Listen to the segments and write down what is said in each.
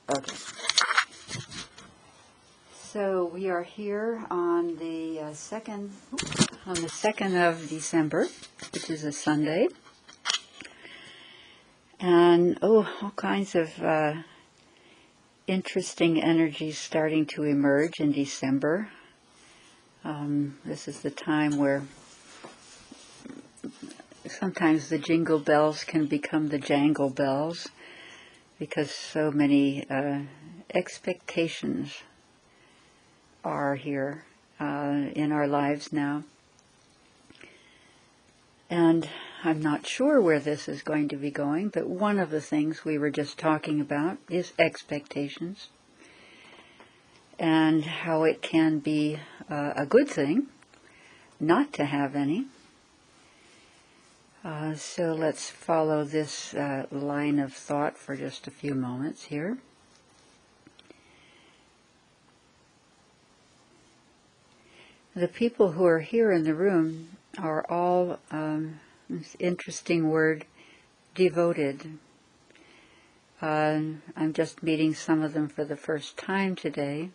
Okay. So we are here on the 2nd of December, which is a Sunday. And all kinds of interesting energies starting to emerge in December. This is the time where sometimes the jingle bells can become the jangle bells, because so many expectations are here in our lives now. And I'm not sure where this is going to be going, but one of the things we were just talking about is expectations, and how it can be a good thing not to have any. So let's follow this line of thought for just a few moments here. The people who are here in the room are all, this interesting word, devoted. I'm just meeting some of them for the first time today.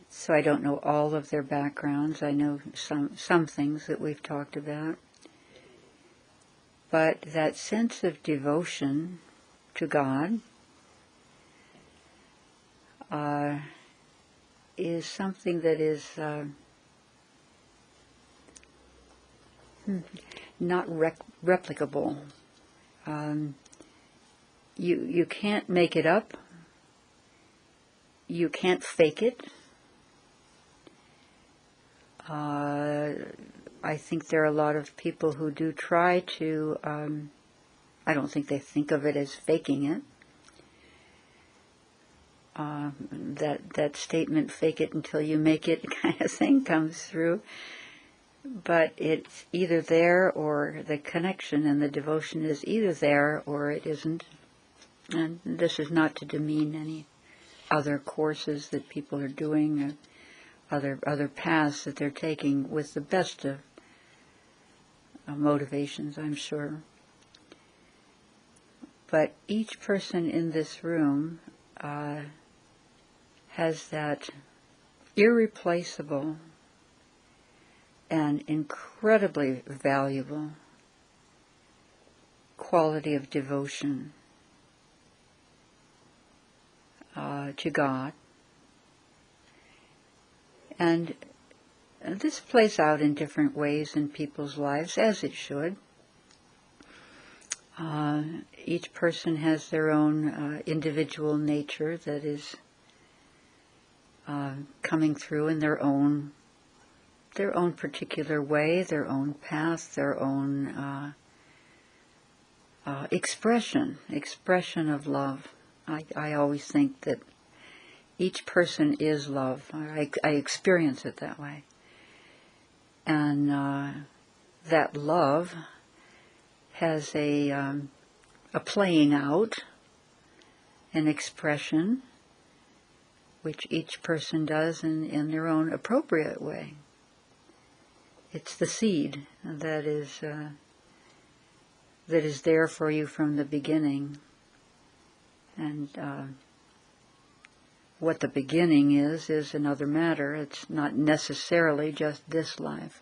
So I don't know all of their backgrounds. I know some things that we've talked about. But that sense of devotion to God is something that is not replicable. You can't make it up. You can't fake it. I think there are a lot of people who do try to, I don't think they think of it as faking it. That statement, fake it until you make it kind of thing, comes through. But it's either there, or the connection and the devotion is either there or it isn't. And this is not to demean any other courses that people are doing, or other paths that they're taking with the best of motivations, I'm sure. But each person in this room has that irreplaceable and incredibly valuable quality of devotion to God. And this plays out in different ways in people's lives, as it should. Each person has their own individual nature that is coming through in their own particular way, their own path, their own expression of love. I always think that each person is love. I experience it that way. And that love has a playing out, an expression, which each person does in their own appropriate way. It's the seed that is there for you from the beginning. And what the beginning is another matter. It's not necessarily just this life.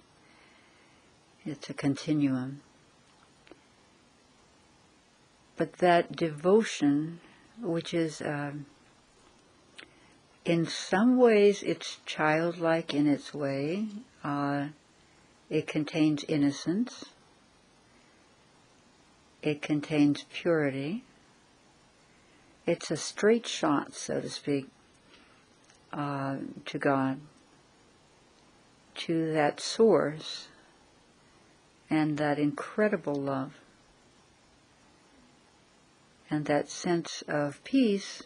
It's a continuum. But that devotion, which is, in some ways, it's childlike in its way. It contains innocence. It contains purity. It's a straight shot, so to speak, to God, to that source and that incredible love and that sense of peace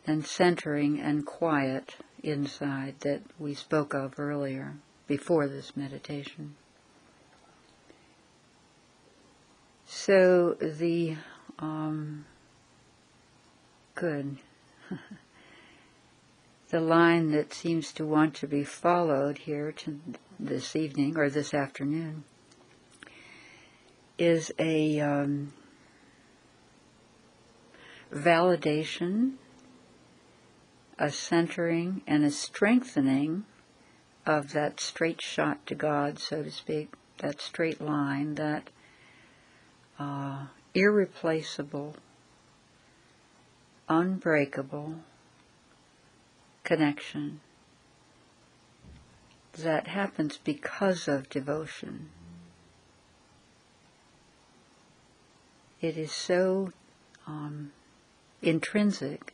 and centering and quiet inside that we spoke of earlier, before this meditation. So the the line that seems to want to be followed here this evening or this afternoon is a validation, a centering, and a strengthening of that straight shot to God, so to speak, that straight line, that irreplaceable, unbreakable connection that happens because of devotion. It is so intrinsic,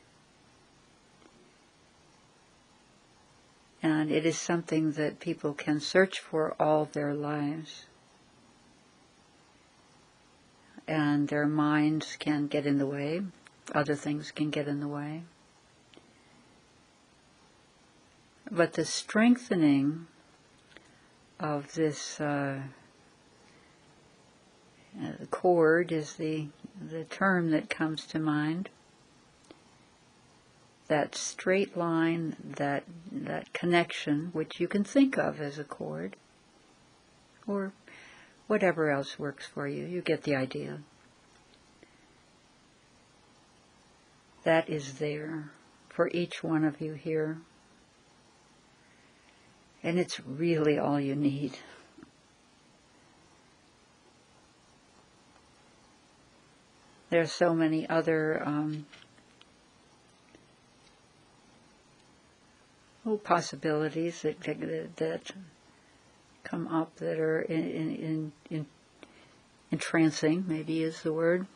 and it is something that people can search for all their lives. And their minds can get in the way, other things can get in the way. But the strengthening of this cord is the term that comes to mind. That straight line, that connection, which you can think of as a cord, or whatever else works for you. You get the idea. That is there for each one of you here. And it's really all you need. There are so many other possibilities that come up that are entrancing, maybe is the word.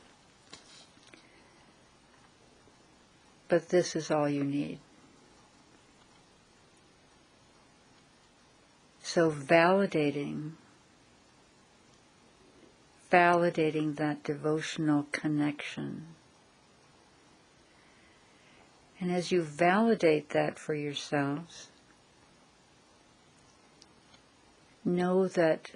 But this is all you need. So validating that devotional connection. And as you validate that for yourselves, know that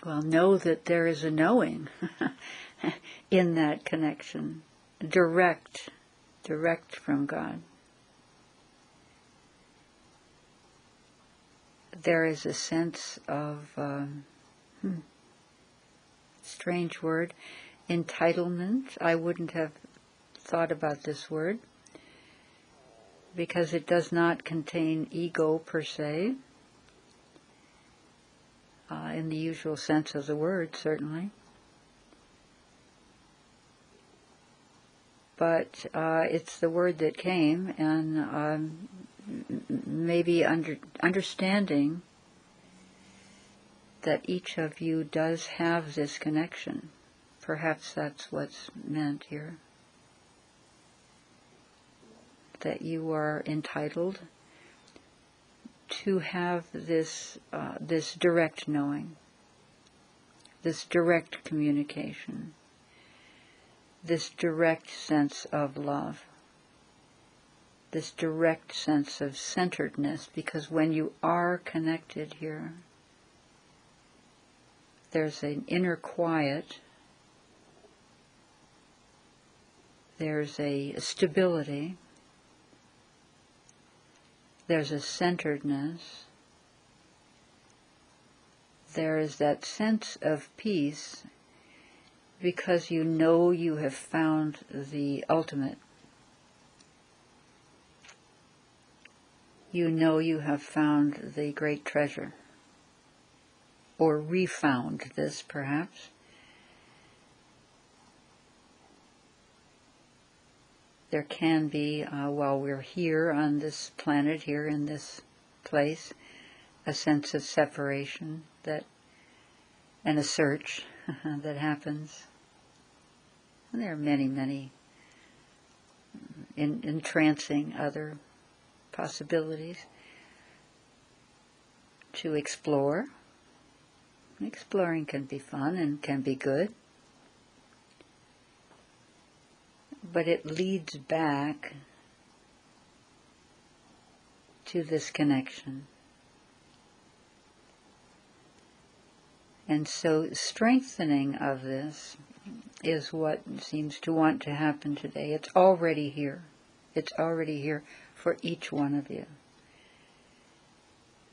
know that there is a knowing in that connection, direct from God. There is a sense of, strange word, entitlement. I wouldn't have thought about this word because it does not contain ego per se, in the usual sense of the word, certainly. But it's the word that came, and maybe understanding that each of you does have this connection. Perhaps that's what's meant here. That you are entitled to have this direct knowing, this direct communication, this direct sense of love, this direct sense of centeredness, because when you are connected here, there's an inner quiet, there's a stability, there's a centeredness, there is that sense of peace because you know you have found the ultimate. You know you have found the great treasure, or refound this perhaps. There can be, while we're here on this planet, here in this place, a sense of separation and a search that happens. And there are many, many entrancing other possibilities to explore. Exploring can be fun and can be good. But it leads back to this connection. And so strengthening of this is what seems to want to happen today. It's already here. It's already here for each one of you.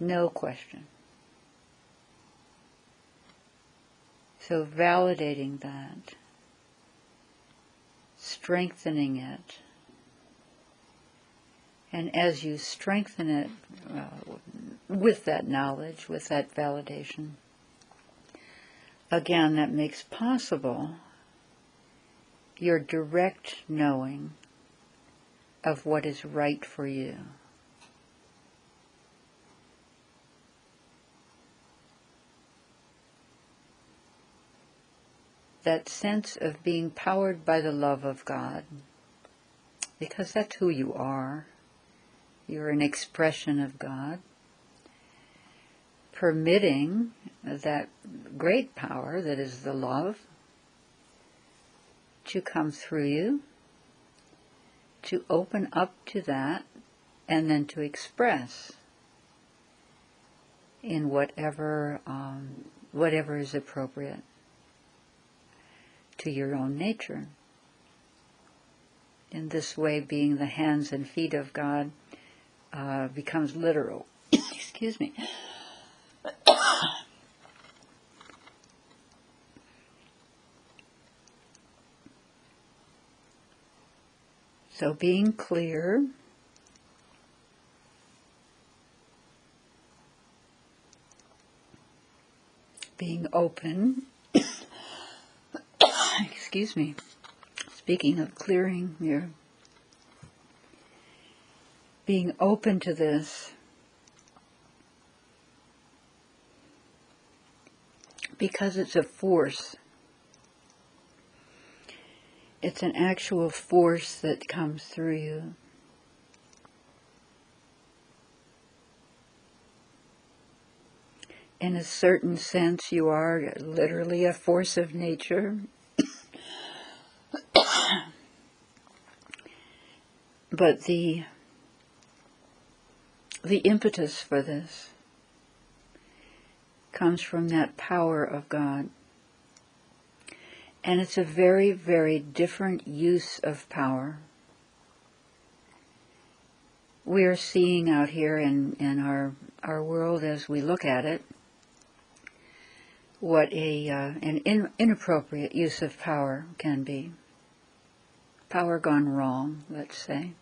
No question. So validating that, strengthening it, and as you strengthen it with that knowledge, with that validation, again, that makes possible your direct knowing of what is right for you. That sense of being powered by the love of God, because that's who you are. You're an expression of God, permitting that great power that is the love to come through you, to open up to that, and then to express in whatever is appropriate to your own nature. In this way, being the hands and feet of God becomes literal. Excuse me. So being clear, being open, excuse me, speaking of clearing here, being open to this, because it's a force. It's an actual force that comes through you. In a certain sense, you are literally a force of nature. But the impetus for this comes from that power of God. And it's a very, very different use of power. We are seeing out here in our world as we look at it, what an inappropriate use of power can be. Power gone wrong, let's say.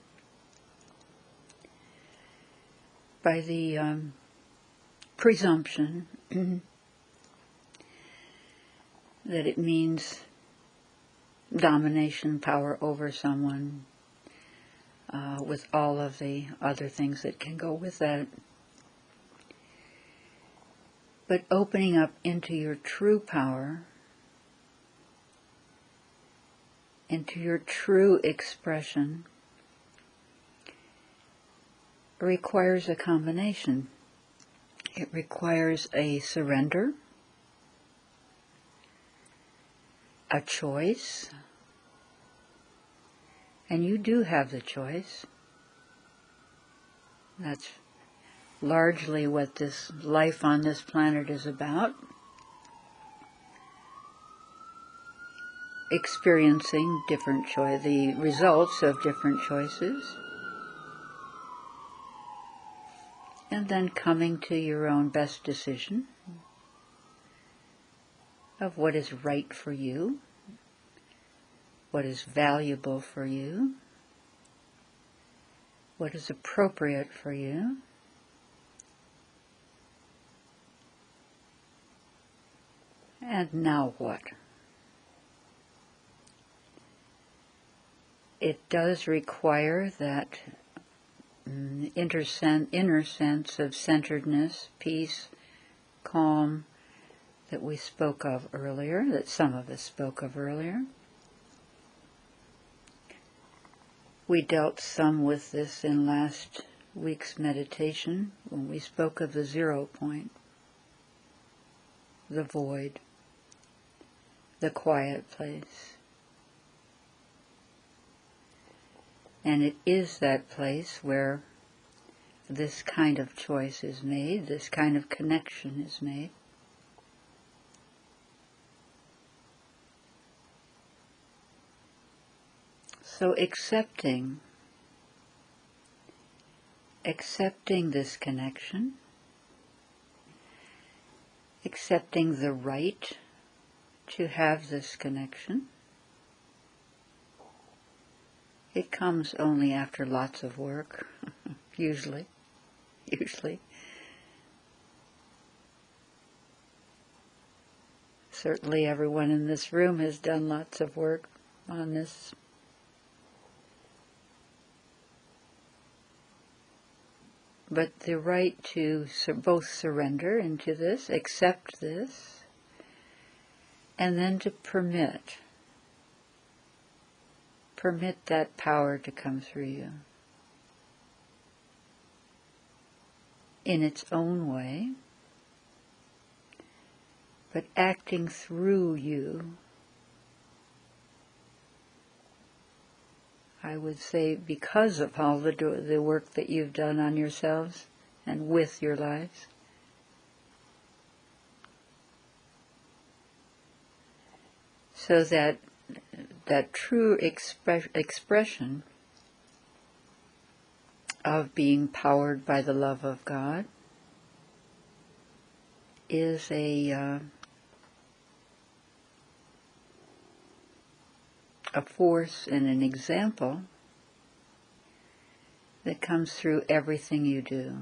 By the presumption that it means domination, power over someone, with all of the other things that can go with that. But opening up into your true power, into your true expression, requires a combination. It requires a surrender, a choice, and you do have the choice. That's largely what this life on this planet is about. Experiencing different the results of different choices, and then coming to your own best decision of what is right for you, what is valuable for you, what is appropriate for you. And now what? It does require that inner sense of centeredness, peace, calm that we spoke of earlier, that some of us spoke of earlier. We dealt some with this in last week's meditation when we spoke of the 0 point, the void, the quiet place. And it is that place where this kind of choice is made, this kind of connection is made. So accepting this connection, accepting the right to have this connection. It comes only after lots of work, usually. Certainly everyone in this room has done lots of work on this. But the right to both surrender into this, accept this, and then to permit that power to come through you in its own way, but acting through you. I would say because of all the work that you've done on yourselves and with your lives. So that true expression of being powered by the love of God is a force and an example that comes through everything you do.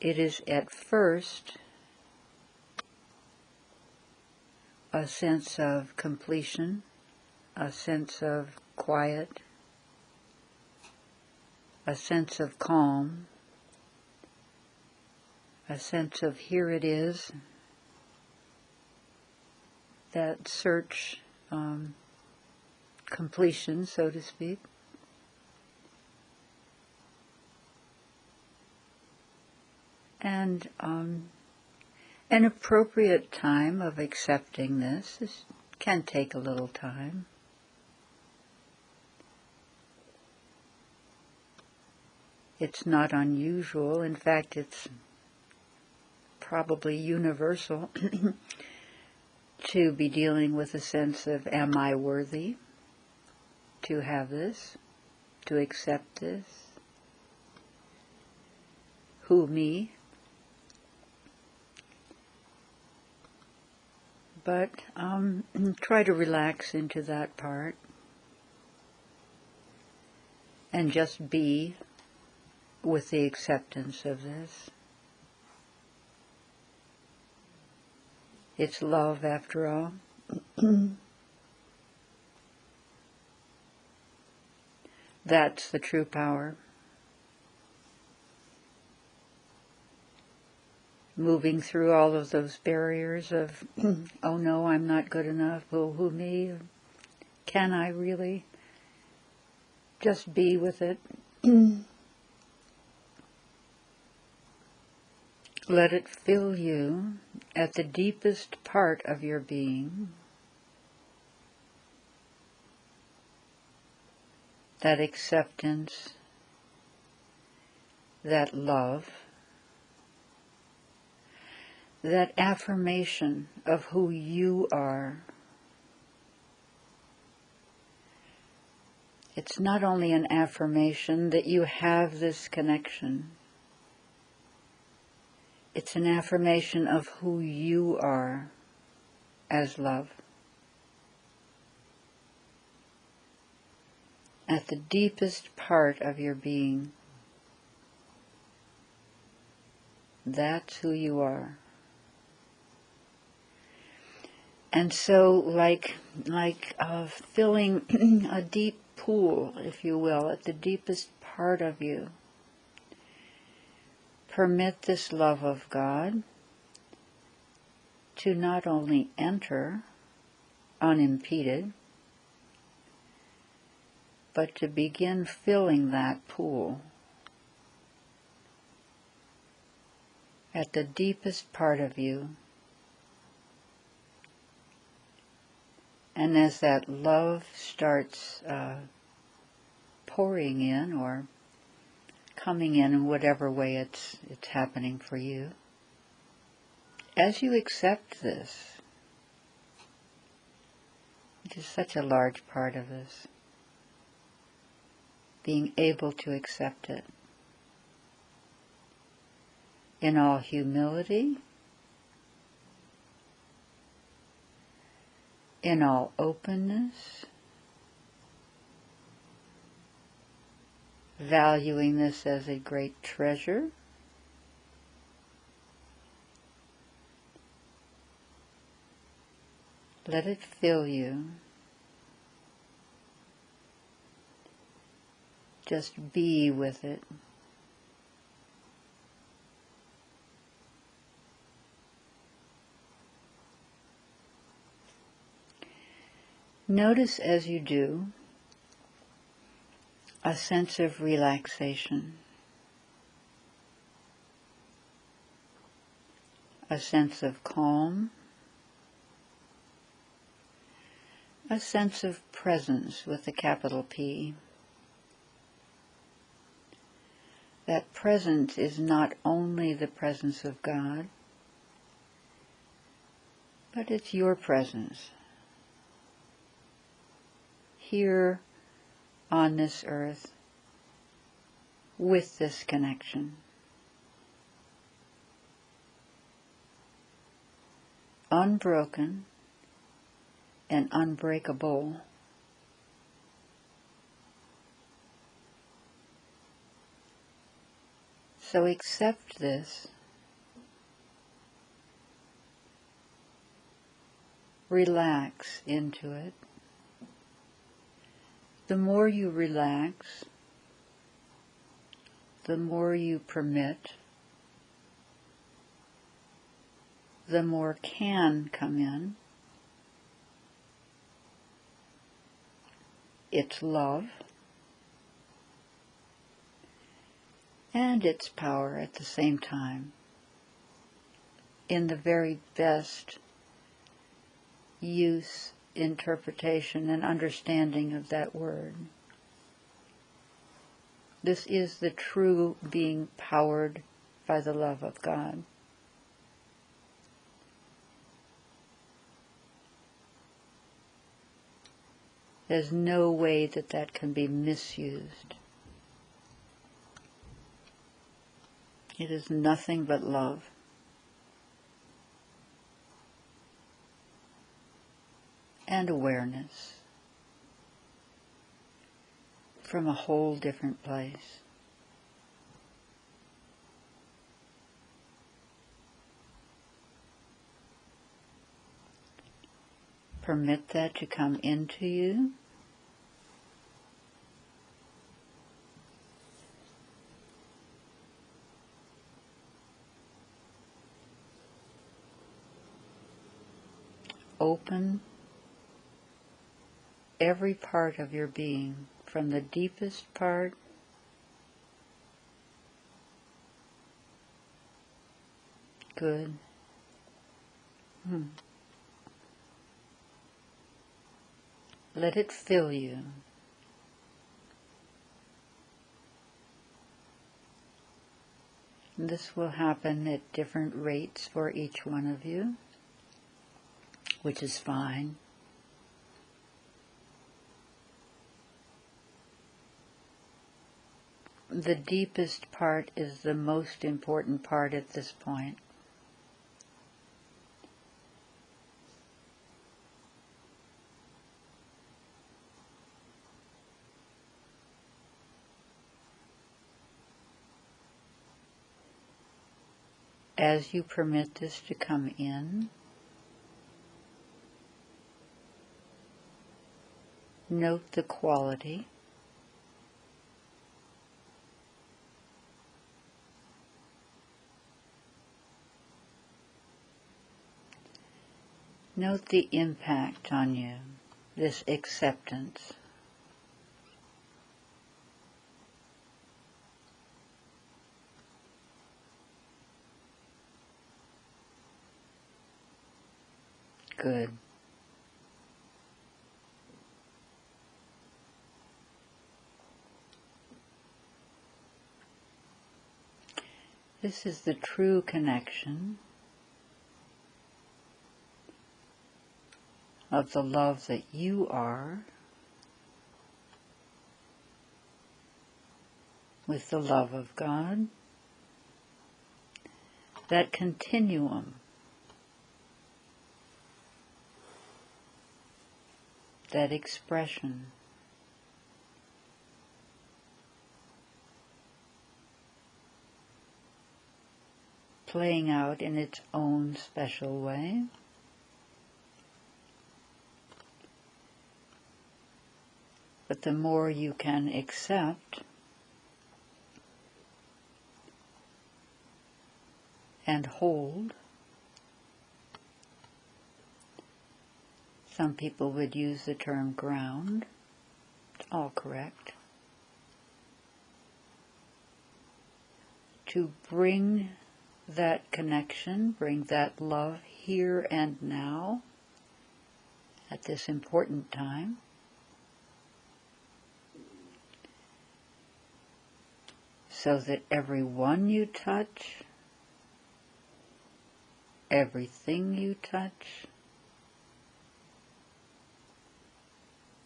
It is at first a sense of completion, a sense of quiet, a sense of calm, a sense of here it is, that search, completion, so to speak. And an appropriate time of accepting this can take a little time. It's not unusual. In fact, it's probably universal to be dealing with a sense of, am I worthy to have this, to accept this? Who, me? But try to relax into that part and just be with the acceptance of this. It's love, after all. That's the true power. Moving through all of those barriers of, oh no, I'm not good enough, oh, who me? Can I really? Just be with it. Let it fill you at the deepest part of your being. That acceptance, that love, that affirmation of who you are. It's not only an affirmation that you have this connection. It's an affirmation of who you are as love. At the deepest part of your being, that's who you are. And so, like filling a deep pool, if you will, at the deepest part of you, permit this love of God to not only enter unimpeded, but to begin filling that pool at the deepest part of you. And as that love starts pouring in or coming in whatever way it's happening for you, as you accept this, which is such a large part of this, being able to accept it in all humility in all openness, valuing this as a great treasure. Let it fill you. Just be with it. Notice as you do a sense of relaxation, a sense of calm, a sense of presence with a capital P. That presence is not only the presence of God, but it's your presence here on this earth with this connection. Unbroken and unbreakable. So accept this. Relax into it. The more you relax, the more you permit, the more can come in. It's love and its power at the same time, in the very best use, interpretation, and understanding of that word. This is the true being powered by the love of God. There's no way that that can be misused. It is nothing but love. And awareness from a whole different place. Permit that to come into you. Open every part of your being, from the deepest part good. Let it fill you. This will happen at different rates for each one of you, which is fine. The deepest part is the most important part at this point. As you permit this to come in, note the quality. Note the impact on you, this acceptance. Good. This is the true connection of the love that you are with the love of God. That continuum that expression. Playing out in its own special way. But the more you can accept and hold, some people would use the term ground, it's all correct, to bring that connection, bring that love here and now at this important time. So that everyone you touch, everything you touch,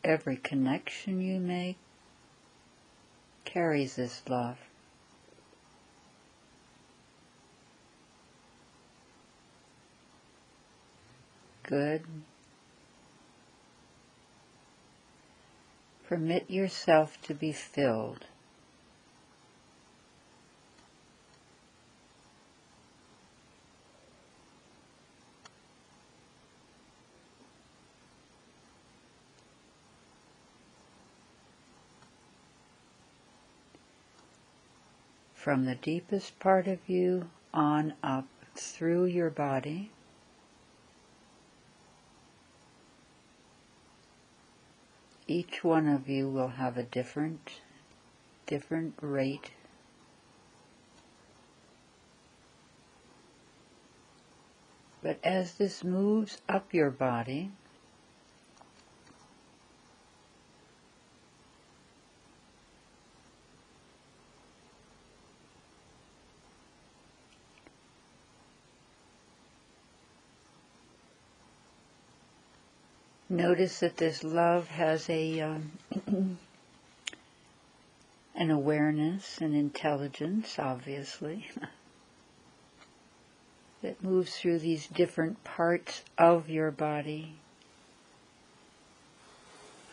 every connection you make carries this love. Good. Permit yourself to be filled. From the deepest part of you on up through your body, each one of you will have a different rate. But as this moves up your body, notice that this love has an awareness, an intelligence, obviously, that moves through these different parts of your body.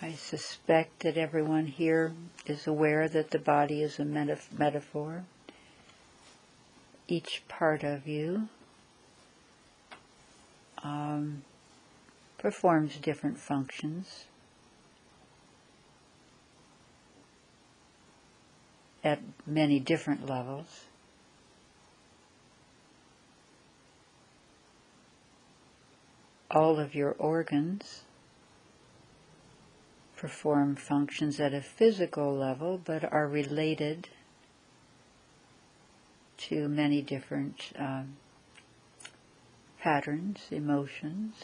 I suspect that everyone here is aware that the body is a metaphor. Each part of you performs different functions at many different levels. All of your organs perform functions at a physical level, but are related to many different patterns, emotions.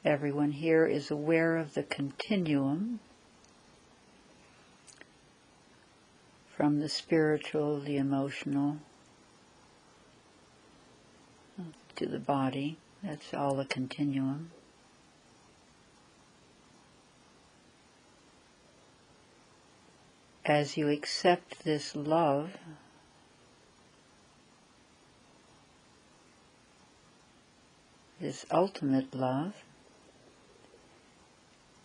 Everyone here is aware of the continuum from the spiritual, the emotional, to the body. That's all a continuum. As you accept this love, this ultimate love,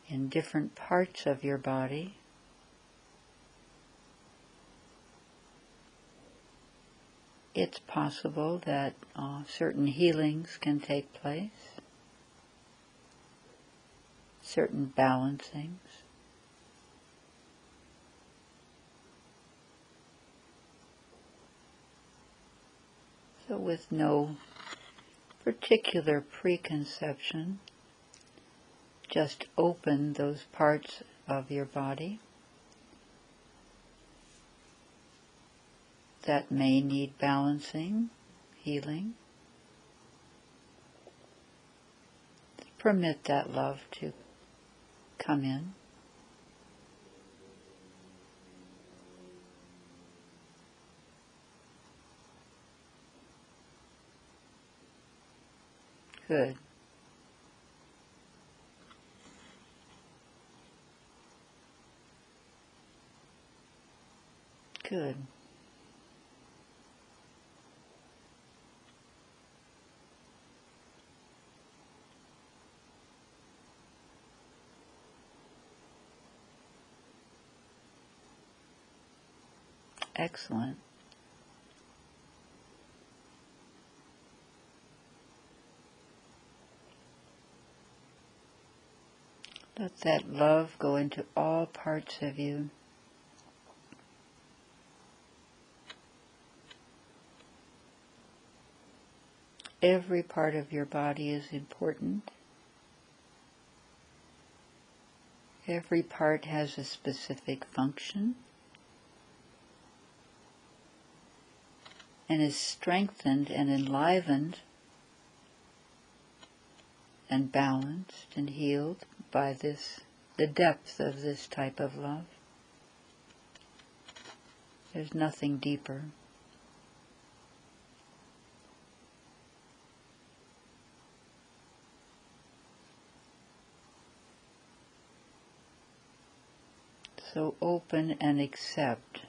in different parts of your body, it's possible that certain healings can take place, certain balancings. So with no particular preconception, just open those parts of your body that may need balancing, healing. Permit that love to come in. Good. Good. Excellent. Let that love go into all parts of you. Every part of your body is important. Every part has a specific function and is strengthened and enlivened and balanced and healed by the depth of this type of love. There's nothing deeper. So open and accept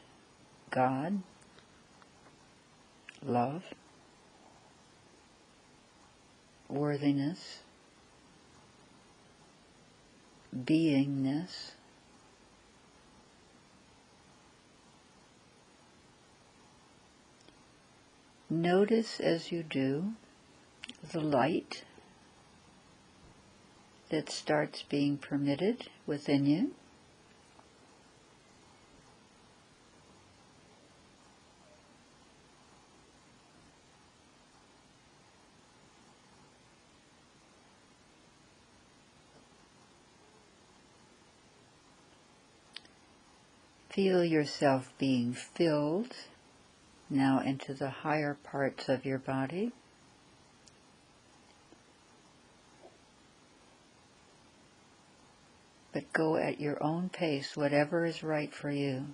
God, love, worthiness, beingness, notice as you do the light that starts being permitted within you. Feel yourself being filled now into the higher parts of your body. But go at your own pace, whatever is right for you.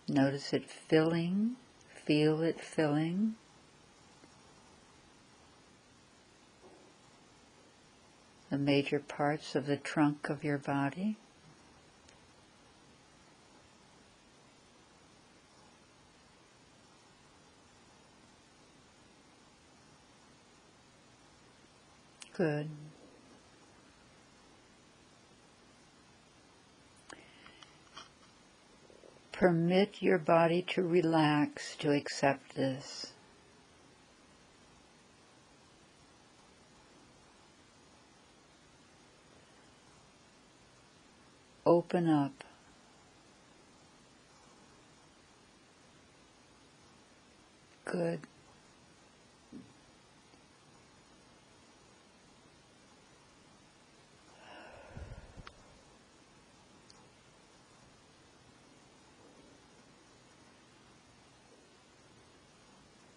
Notice it filling, feel it filling. The major parts of the trunk of your body. Good. Permit your body to relax, to accept this. Open up. Good.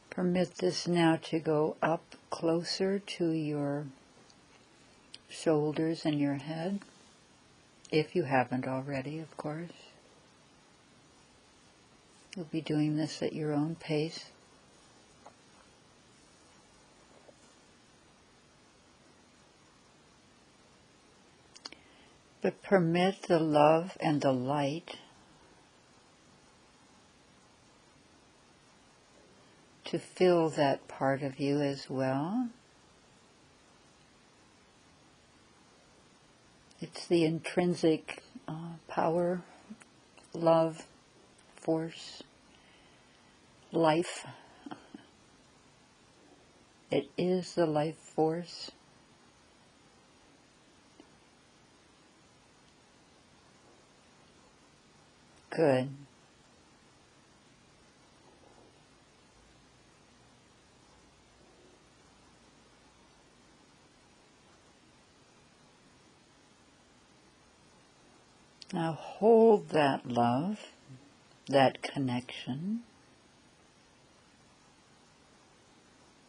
Permit this now to go up closer to your shoulders and your head, if you haven't already, of course. You'll be doing this at your own pace. But permit the love and the light to fill that part of you as well. It's the intrinsic power, love, force, life. It is the life force. Good. Now hold that love, that connection,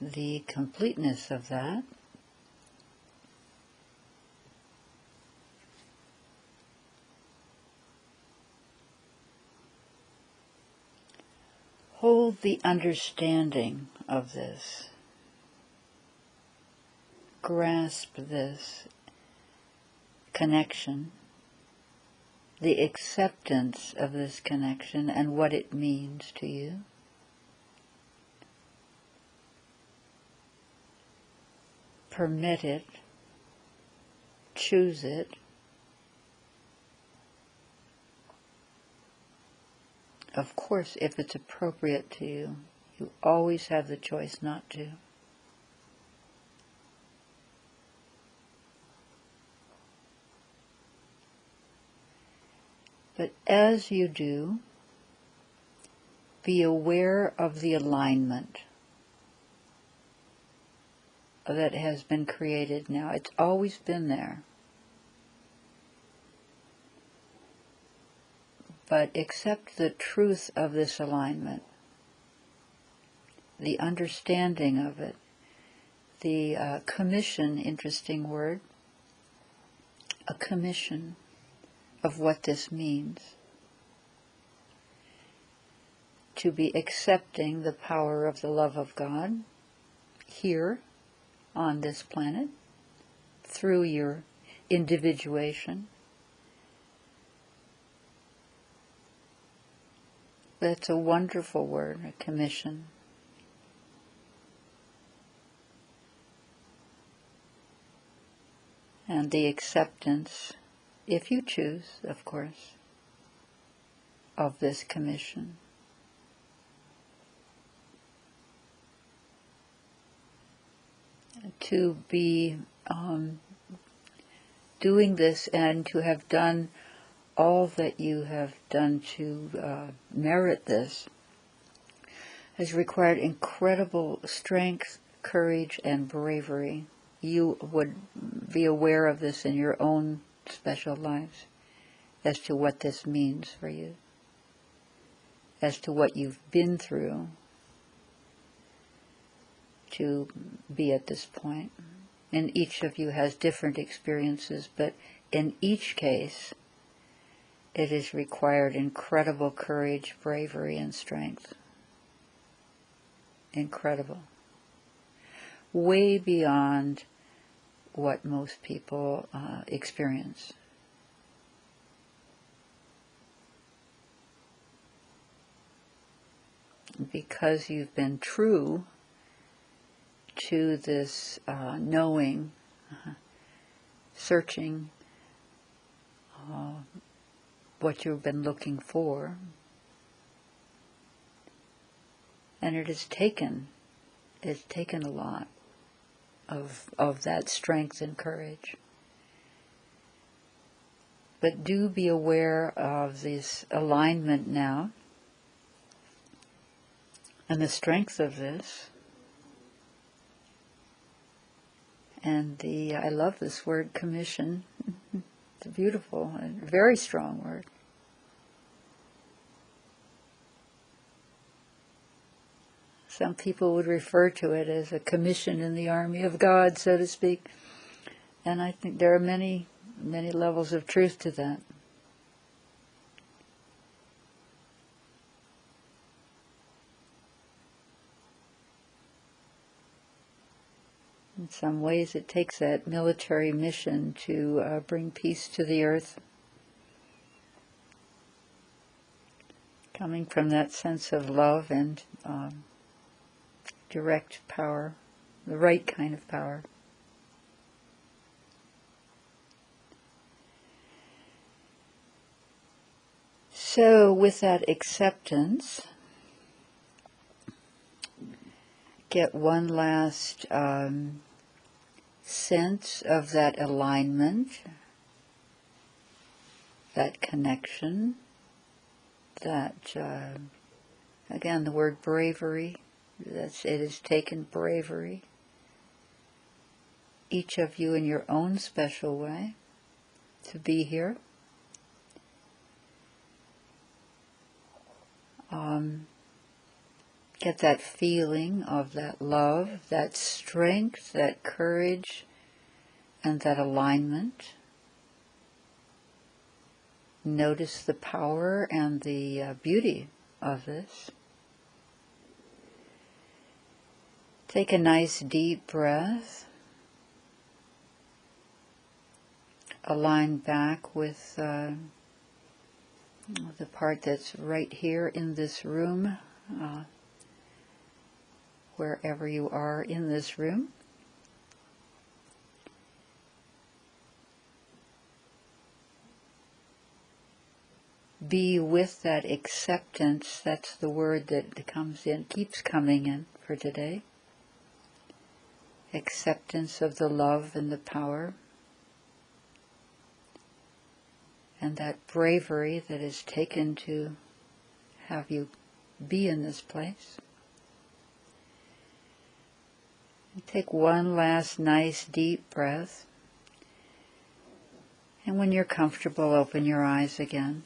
the completeness of that. Hold the understanding of this. Grasp this connection the acceptance of this connection and what it means to you. Permit it, choose it. Of course, if it's appropriate to you, you always have the choice not to. But as you do, be aware of the alignment that has been created now. It's always been there. But accept the truth of this alignment, the understanding of it, the commission, interesting word, a commission of what this means. To be accepting the power of the love of God here on this planet through your individuation. That's a wonderful word, a commission. And the acceptance, if you choose, of course, of this commission. To be doing this and to have done all that you have done to merit this has required incredible strength, courage, and bravery. You would be aware of this in your own special lives as to what this means for you, as to what you've been through to be at this point. And each of you has different experiences, but in each case, it has required incredible courage, bravery, and strength. Incredible. Way beyond what most people experience. Because you've been true to this knowing, searching what you've been looking for, and it has taken a lot of that strength and courage. But do be aware of this alignment now and the strength of this. And I love this word, commission. It's a beautiful and very strong word. Some people would refer to it as a commission in the army of God, so to speak. And I think there are many, many levels of truth to that. In some ways it takes that military mission to bring peace to the earth. Coming from that sense of love and direct power, the right kind of power. So with that acceptance, get one last sense of that alignment, that connection, that, again, the word bravery, it has taken bravery, each of you in your own special way, to be here. Get that feeling of that love, that strength, that courage, and that alignment. Notice the power and the beauty of this. Take a nice deep breath. Align back with the part that's right here in this room, wherever you are in this room. Be with that acceptance. That's the word that comes in, keeps coming in for today. Acceptance of the love and the power. And that bravery that is taken to have you be in this place. And take one last nice deep breath. And when you're comfortable, open your eyes again.